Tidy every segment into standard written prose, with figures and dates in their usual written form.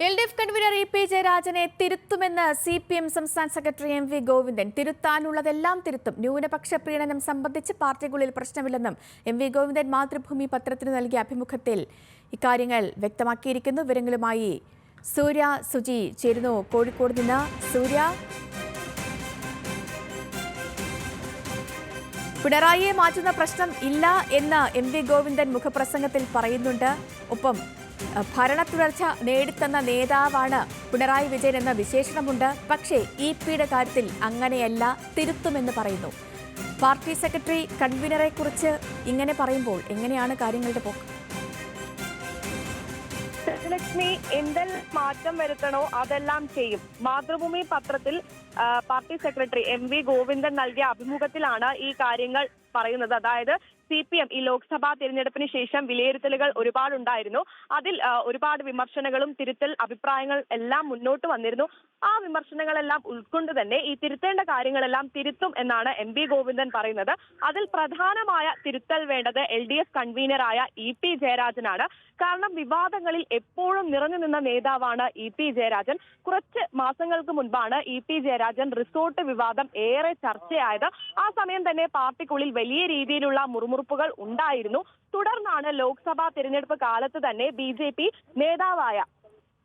LDF convener E P ജയരാജനെ തിരുത്തുമെന്ന് CPM സംസ്ഥാന സെക്രട്ടറി MV ഗോവിന്ദൻ. തിരുത്താനുള്ളതെല്ലാം തിരുത്തും. ന്യൂനപക്ഷ പ്രീണനം സംബന്ധിച്ച് പാർട്ടിക്കുള്ളിൽ പ്രശ്നമില്ലെന്നും MV ഗോവിന്ദൻ മാതൃഭൂമി പത്രത്തിന് നൽകിയ അഭിമുഖത്തിൽ ഇക്കാര്യങ്ങൾ വ്യക്തമാക്കിയിരിക്കുന്നു. വിവരങ്ങളുമായി സൂര്യ സുജി ചേരുന്നു കോഴിക്കോട് നിന്ന്. സൂര്യ, പിണറായിയെ മാറ്റുന്ന പ്രശ്നം ഇല്ല എന്ന് MV ഗോവിന്ദൻ മുഖപ്രസംഗത്തിൽ പറയുന്നുണ്ട്. ഒപ്പം ഭരണ തുടർച്ച നേടിത്തന്ന നേതാവാണ് പിണറായി വിജയൻ എന്ന വിശേഷണമുണ്ട്. പക്ഷേ ഇപിയുടെ കാര്യത്തിൽ അങ്ങനെയല്ല, തിരുത്തുമെന്ന് പറയുന്നു. പാർട്ടി സെക്രട്ടറി കൺവീനറെ കുറിച്ച് ഇങ്ങനെ പറയുമ്പോൾ എങ്ങനെയാണ് കാര്യങ്ങളുടെ പോക്ക്? ലക്ഷ്മി, എന്തെല്ലാം മാറ്റം വരുത്തണോ അതെല്ലാം ചെയ്യും. മാതൃഭൂമി പത്രത്തിൽ പാർട്ടി സെക്രട്ടറി MV ഗോവിന്ദൻ നൽകിയ അഭിമുഖത്തിലാണ് ഈ കാര്യങ്ങൾ പറയുന്നത്. അതായത് CPM ഈ ലോക്സഭാ തിരഞ്ഞെടുപ്പിന് ശേഷം വിലയിരുത്തലുകൾ ഒരുപാടുണ്ടായിരുന്നു. അതിൽ ഒരുപാട് വിമർശനങ്ങളും തിരുത്തൽ അഭിപ്രായങ്ങൾ എല്ലാം മുന്നോട്ട് വന്നിരുന്നു. ആ വിമർശനങ്ങളെല്ലാം ഉൾക്കൊണ്ട് തന്നെ ഈ തിരുത്തേണ്ട കാര്യങ്ങളെല്ലാം തിരുത്തും എന്നാണ് MV ഗോവിന്ദൻ പറയുന്നത്. അതിൽ പ്രധാനമായ തിരുത്തൽ വേണ്ടത് LDF കൺവീനറായ EP ജയരാജനാണ്. കാരണം വിവാദങ്ങളിൽ എപ്പോഴും നിറഞ്ഞു നിന്ന നേതാവാണ് EP ജയരാജൻ. കുറച്ച് മാസങ്ങൾക്ക് മുൻപാണ് EP ജയരാജൻ റിസോർട്ട് വിവാദം ഏറെ ചർച്ചയായത്. ആ സമയം തന്നെ പാർട്ടിക്കുള്ളിൽ വലിയ രീതിയിലുള്ള മുറുമുറുപ്പുകൾ ഉണ്ടായിരുന്നു. തുടർന്നാണ് ലോക്സഭാ തിരഞ്ഞെടുപ്പ് കാലത്ത് തന്നെ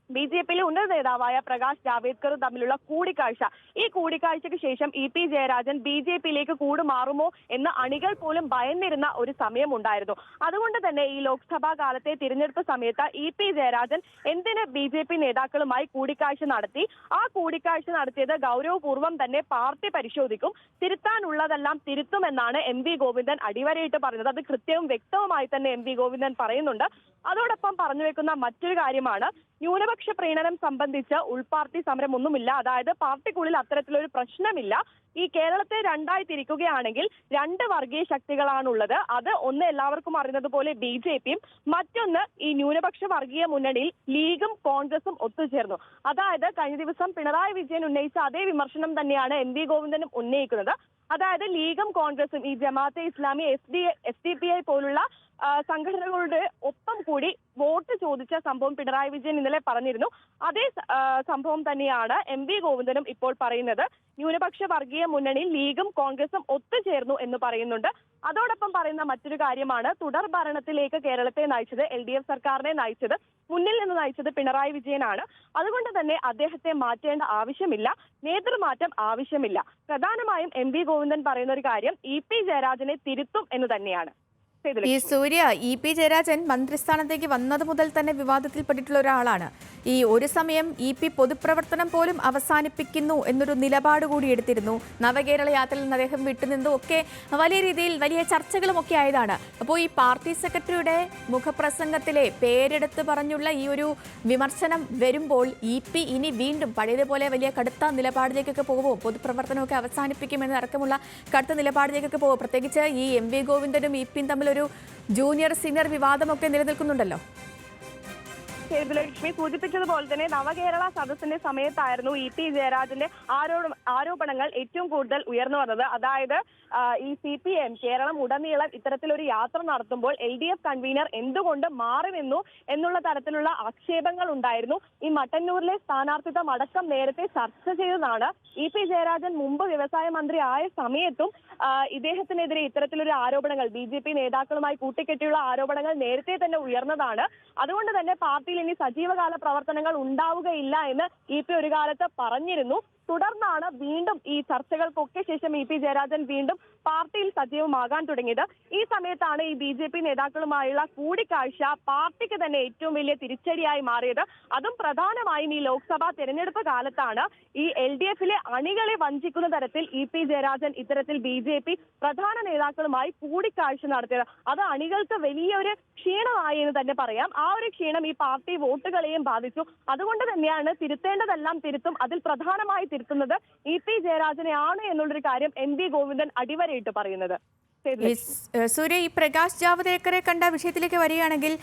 BJPയിലെ ഉന്നത നേതാവായ പ്രകാശ് ജാവേദ്കറും തമ്മിലുള്ള കൂടിക്കാഴ്ച. ഈ കൂടിക്കാഴ്ചയ്ക്ക് ശേഷം EP ജയരാജൻ BJPയിലേക്ക് കൂടുമാറുമോ എന്ന് അണികൾ പോലും ഭയന്നിരുന്ന ഒരു സമയമുണ്ടായിരുന്നു. അതുകൊണ്ട് തന്നെ ഈ ലോക്സഭാ കാലത്തെ തിരഞ്ഞെടുപ്പ് സമയത്ത് EP ജയരാജൻ എന്തിന് BJP നേതാക്കളുമായി കൂടിക്കാഴ്ച നടത്തി? ആ കൂടിക്കാഴ്ച നടത്തിയത് ഗൗരവപൂർവ്വം തന്നെ പാർട്ടി പരിശോധിക്കും, തിരുത്താനുള്ളതെല്ലാം തിരുത്തുമെന്നാണ് MV ഗോവിന്ദൻ അടിവരയിട്ട് പറഞ്ഞത്. അത് കൃത്യവും വ്യക്തവുമായി തന്നെ MV ഗോവിന്ദൻ പറയുന്നുണ്ട്. അതോടൊപ്പം പറഞ്ഞു വെക്കുന്ന മറ്റൊരു കാര്യമാണ്, ന്യൂനപക്ഷ പ്രീണനം സംബന്ധിച്ച് ഉൾപാർട്ടി സമരമൊന്നുമില്ല. അതായത് പാർട്ടിക്കുള്ളിൽ അത്തരത്തിലൊരു പ്രശ്നമില്ല. ഈ കേരളത്തെ രണ്ടായി തിരിക്കുകയാണെങ്കിൽ രണ്ട് വർഗീയ ശക്തികളാണുള്ളത്. അത് ഒന്ന് എല്ലാവർക്കും അറിയുന്നത് പോലെ BJPയും, മറ്റൊന്ന് ഈ ന്യൂനപക്ഷ വർഗീയ മുന്നണിയിൽ ലീഗും കോൺഗ്രസും ഒത്തുചേർന്നു. അതായത് കഴിഞ്ഞ ദിവസം പിണറായി വിജയൻ ഉന്നയിച്ച അതേ വിമർശനം തന്നെയാണ് MV ഗോവിന്ദനും ഉന്നയിക്കുന്നത്. അതായത് ലീഗും കോൺഗ്രസും ഈ ജമാഅത്തെ ഇസ്ലാമി, SDPI പോലുള്ള സംഘടനകളുടെ ഒപ്പം കൂടി വോട്ട് ചോദിച്ച സംഭവം പിണറായി വിജയൻ ഇന്നലെ പറഞ്ഞിരുന്നു. അതേ സംഭവം തന്നെയാണ് MV ഗോവിന്ദനും ഇപ്പോൾ പറയുന്നത്. ന്യൂനപക്ഷ വർഗീയ മുന്നണിയിൽ ലീഗും കോൺഗ്രസും ഒത്തുചേർന്നു എന്ന് പറയുന്നുണ്ട്. അതോടൊപ്പം പറയുന്ന മറ്റൊരു കാര്യമാണ്, തുടർ ഭരണത്തിലേക്ക് കേരളത്തെ നയിച്ചത്, LDF സർക്കാരിനെ നയിച്ചത്, മുന്നിൽ നിന്ന് നയിച്ചത് പിണറായി വിജയനാണ്. അതുകൊണ്ട് തന്നെ അദ്ദേഹത്തെ മാറ്റേണ്ട ആവശ്യമില്ല, നേതൃമാറ്റം ആവശ്യമില്ല. പ്രധാനമായും MV ഗോവിന്ദൻ പറയുന്ന ഒരു കാര്യം EP ജയരാജനെ തിരുത്തും എന്ന് തന്നെയാണ്. ഈ സൂര്യ, EP ജയരാജൻ മന്ത്രിസ്ഥാനത്തേക്ക് വന്നത് മുതൽ തന്നെ വിവാദത്തിൽപ്പെട്ടിട്ടുള്ള ഒരാളാണ്. ഈ ഒരു സമയം EP പൊതുപ്രവർത്തനം പോലും അവസാനിപ്പിക്കുന്നു എന്നൊരു നിലപാട് കൂടി എടുത്തിരുന്നു. നവകേരള യാത്രയിൽ നിന്ന് അദ്ദേഹം വിട്ടുനിന്നും ഒക്കെ വലിയ രീതിയിൽ വലിയ ചർച്ചകളും ഒക്കെ ആയതാണ്. അപ്പോൾ ഈ പാർട്ടി സെക്രട്ടറിയുടെ മുഖപ്രസംഗത്തിലെ പേരെടുത്ത് പറഞ്ഞുള്ള ഈ ഒരു വിമർശനം വരുമ്പോൾ EP ഇനി വീണ്ടും പഴയതുപോലെ വലിയ കടുത്ത നിലപാടിലേക്കൊക്കെ പോകുമോ? പൊതുപ്രവർത്തനമൊക്കെ അവസാനിപ്പിക്കുമെന്ന് അടക്കമുള്ള കടുത്ത നിലപാടിലേക്കൊക്കെ പോകുമോ? പ്രത്യേകിച്ച് ഈ MV ഗോവിന്ദനും EPയും തമ്മിൽ ഒരു ജൂനിയർ സീനിയർ വിവാദമൊക്കെ നിലനിൽക്കുന്നുണ്ടല്ലോ. ലക്ഷ്മി സൂചിപ്പിച്ചതുപോലെ തന്നെ നവകേരള സദസ്സിന്റെ സമയത്തായിരുന്നു EP ജയരാജന്റെ ആരോപണങ്ങൾ ഏറ്റവും കൂടുതൽ ഉയർന്നു വന്നത്. അതായത് ഈ CPM കേരളം ഉടനീളം ഇത്തരത്തിലൊരു യാത്ര നടത്തുമ്പോൾ LDF കൺവീനർ എന്തുകൊണ്ട് മാറി നിന്നു എന്നുള്ള തരത്തിലുള്ള ആക്ഷേപങ്ങൾ ഉണ്ടായിരുന്നു. ഈ മട്ടന്നൂരിലെ സ്ഥാനാർത്ഥിത്വം അടക്കം നേരത്തെ ചർച്ച ചെയ്തതാണ്. EP ജയരാജൻ മുമ്പ് വ്യവസായ മന്ത്രി ആയ സമയത്തും ഇദ്ദേഹത്തിനെതിരെ ഇത്തരത്തിലൊരു ആരോപണങ്ങൾ, BJP നേതാക്കളുമായി കൂട്ടിക്കെട്ടിയുള്ള ആരോപണങ്ങൾ നേരത്തെ തന്നെ ഉയർന്നതാണ്. അതുകൊണ്ട് തന്നെ പാർട്ടിയിൽ ഇനി സജീവകാല പ്രവർത്തനങ്ങൾ ഉണ്ടാവുകയില്ല എന്ന് EP ഒരു കാലത്ത് പറഞ്ഞിരുന്നു. തുടർന്നാണ് വീണ്ടും ഈ ചർച്ചകൾക്കൊക്കെ ശേഷം EP ജയരാജൻ വീണ്ടും പാർട്ടിയിൽ സജീവമാകാൻ തുടങ്ങിയത്. ഈ സമയത്താണ് ഈ BJP നേതാക്കളുമായുള്ള കൂടിക്കാഴ്ച പാർട്ടിക്ക് തന്നെ ഏറ്റവും വലിയ തിരിച്ചടിയായി മാറിയത്. അതും പ്രധാനമായും ഈ ലോക്സഭാ തെരഞ്ഞെടുപ്പ് കാലത്താണ് ഈ LDFിലെ അണികളെ വഞ്ചിക്കുന്ന തരത്തിൽ EP ജയരാജൻ ഇത്തരത്തിൽ BJP പ്രധാന നേതാക്കളുമായി കൂടിക്കാഴ്ച നടത്തിയത്. അത് അണികൾക്ക് വലിയൊരു ക്ഷീണമായി എന്ന് തന്നെ പറയാം. ആ ഒരു ക്ഷീണം ഈ പാർട്ടി വോട്ടുകളെയും ബാധിച്ചു. അതുകൊണ്ട് തന്നെയാണ് തിരുത്തേണ്ടതെല്ലാം തിരുത്തും, അതിൽ പ്രധാനമായി തിരുത്തുന്നത് EP ജയരാജനെയാണ് എന്നുള്ളൊരു കാര്യം MV ഗോവിന്ദൻ അടിവരയിട്ട് പറയുന്നത്. സൂര്യ, ഈ പ്രകാശ് ജാവദേക്കറെ കണ്ട വിഷയത്തിലേക്ക് വരികയാണെങ്കിൽ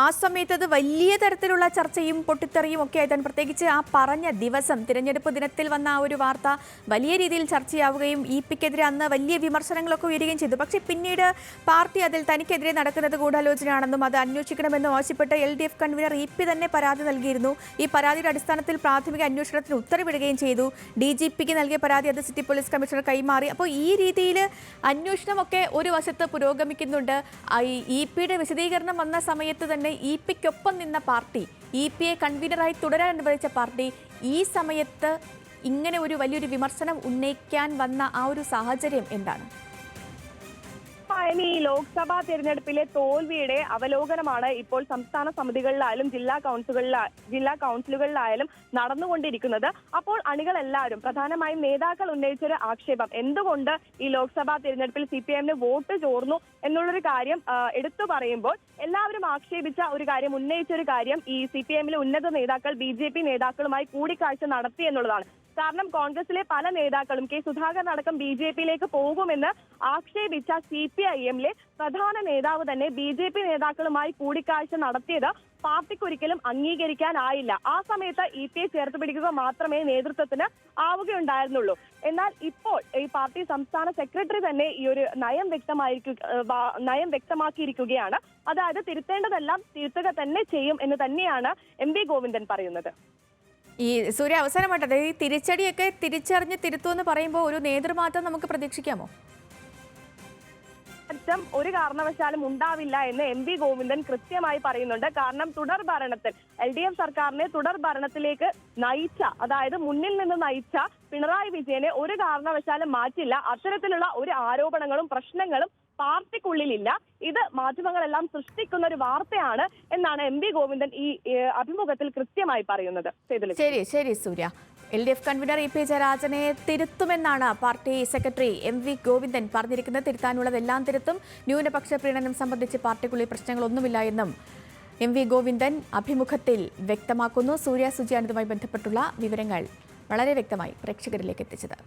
ആ സമയത്ത് അത് വലിയ തരത്തിലുള്ള ചർച്ചയും പൊട്ടിത്തെറിയും ഒക്കെ ആയിട്ടാണ്. പ്രത്യേകിച്ച് ആ പറഞ്ഞ ദിവസം, തിരഞ്ഞെടുപ്പ് ദിനത്തിൽ വന്ന ആ ഒരു വാർത്ത വലിയ രീതിയിൽ ചർച്ചയാവുകയും ഇപിക്കെതിരെ അന്ന് വലിയ വിമർശനങ്ങളൊക്കെ ഉയരുകയും ചെയ്തു. പക്ഷേ പിന്നീട് പാർട്ടി അതിൽ തനിക്കെതിരെ നടക്കുന്നത് ഗൂഢാലോചനയാണെന്നും അത് അന്വേഷിക്കണമെന്നും ആവശ്യപ്പെട്ട് LDF കൺവീനർ ഇപി തന്നെ പരാതി നൽകിയിരുന്നു. ഈ പരാതിയുടെ അടിസ്ഥാനത്തിൽ പ്രാഥമിക അന്വേഷണത്തിന് ഉത്തരവിടുകയും ചെയ്തു. DGPക്ക് നൽകിയ പരാതി അത് സിറ്റി പോലീസ് കമ്മീഷണർ കൈമാറി. അപ്പോൾ ഈ രീതിയിൽ അന്വേഷണം ഒരു വശത്ത് പുരോഗമിക്കുന്നുണ്ട്. ഇപിയുടെ വിശദീകരണം വന്ന സമയത്ത് തന്നെ ഇപിക്കൊപ്പം നിന്ന പാർട്ടി, ഇപിയെ കൺവീനറായി തുടരാൻ അനുവദിച്ച പാർട്ടി, ഈ സമയത്ത് ഇങ്ങനെ ഒരു വലിയൊരു വിമർശനം ഉന്നയിക്കാൻ വന്ന ആ ഒരു സാഹചര്യം എന്താണ്? ഈ ലോക്സഭാ തെരഞ്ഞെടുപ്പിലെ തോൽവിയുടെ അവലോകനമാണ് ഇപ്പോൾ സംസ്ഥാന സമിതികളിലായാലും ജില്ലാ കൗൺസിലുകളിലായാലും നടന്നുകൊണ്ടിരിക്കുന്നത്. അപ്പോൾ അണികളെല്ലാവരും, പ്രധാനമായും നേതാക്കൾ ഉന്നയിച്ചൊരു ആക്ഷേപം, എന്തുകൊണ്ട് ഈ ലോക്സഭാ തെരഞ്ഞെടുപ്പിൽ CPIM വോട്ട് ചോർന്നു എന്നുള്ളൊരു കാര്യം എടുത്തു പറയുമ്പോൾ എല്ലാവരും ആക്ഷേപിച്ച ഒരു കാര്യം, ഉന്നയിച്ചൊരു കാര്യം, ഈ CPIMലെ ഉന്നത നേതാക്കൾ BJP നേതാക്കളുമായി കൂടിക്കാഴ്ച നടത്തി എന്നുള്ളതാണ്. കാരണം കോൺഗ്രസിലെ പല നേതാക്കളും, കെ സുധാകരൻ അടക്കം BJPയിലേക്ക് പോകുമെന്ന് ആക്ഷേപിച്ച CPIMലെ പ്രധാന നേതാവ് തന്നെ BJP നേതാക്കളുമായി കൂടിക്കാഴ്ച നടത്തിയത് പാർട്ടിക്കൊരിക്കലും അംഗീകരിക്കാനായില്ല. ആ സമയത്ത് ഇപിയെ ചേർത്ത് പിടിക്കുക മാത്രമേ നേതൃത്വത്തിന് ആവുകയുണ്ടായിരുന്നുള്ളൂ. എന്നാൽ ഇപ്പോൾ ഈ പാർട്ടി സംസ്ഥാന സെക്രട്ടറി തന്നെ ഈ ഒരു നയം വ്യക്തമാക്കിയിരിക്കുകയാണ്. അതായത് തിരുത്തേണ്ടതെല്ലാം തിരുത്തുക തന്നെ ചെയ്യും എന്ന് തന്നെയാണ് MV ഗോവിന്ദൻ പറയുന്നത്. ഈ സൂര്യ, അവസാനമായിട്ട്, അതായത് ഈ തിരിച്ചടിയൊക്കെ തിരിച്ചറിഞ്ഞ് തിരുത്തുമെന്ന് പറയുമ്പോൾ ഒരു നേതൃമാറ്റം നമുക്ക് പ്രതീക്ഷിക്കാമോ? ഒരു കാരണവശാലും ഉണ്ടാവില്ല എന്ന് MV ഗോവിന്ദൻ കൃത്യമായി പറയുന്നുണ്ട്. കാരണം തുടർ ഭരണത്തിൽ LDF സർക്കാരിനെ തുടർ ഭരണത്തിലേക്ക് നയിച്ച, അതായത് മുന്നിൽ നിന്ന് നയിച്ച പിണറായി വിജയനെ ഒരു കാരണവശാലും മാറ്റില്ല. അത്തരത്തിലുള്ള ഒരു ആരോപണങ്ങളും പ്രശ്നങ്ങളും പാർട്ടിക്കുള്ളിലില്ല. ഇത് മാധ്യമങ്ങളെല്ലാം സൃഷ്ടിക്കുന്ന ഒരു വാർത്തയാണ് എന്നാണ് MV ഗോവിന്ദൻ ഈ അഭിമുഖത്തിൽ കൃത്യമായി പറയുന്നത്. ശരി സൂര്യ, LDF കൺവീനർ EP ജയരാജനെ തിരുത്തുമെന്നാണ് പാർട്ടി സെക്രട്ടറി MV ഗോവിന്ദൻ പറഞ്ഞിരിക്കുന്നത്. തിരുത്താനുള്ളതെല്ലാം തിരുത്തും. ന്യൂനപക്ഷ പ്രീണനം സംബന്ധിച്ച് പാർട്ടിക്കുള്ളിൽ പ്രശ്നങ്ങളൊന്നുമില്ല എന്നും MV ഗോവിന്ദൻ അഭിമുഖത്തിൽ വ്യക്തമാക്കുന്നു. സൂര്യ സുജിയാണ് ഇതുമായി ബന്ധപ്പെട്ടുള്ള വിവരങ്ങൾ വളരെ വ്യക്തമായി പ്രേക്ഷകരിലേക്ക് എത്തിച്ചത്.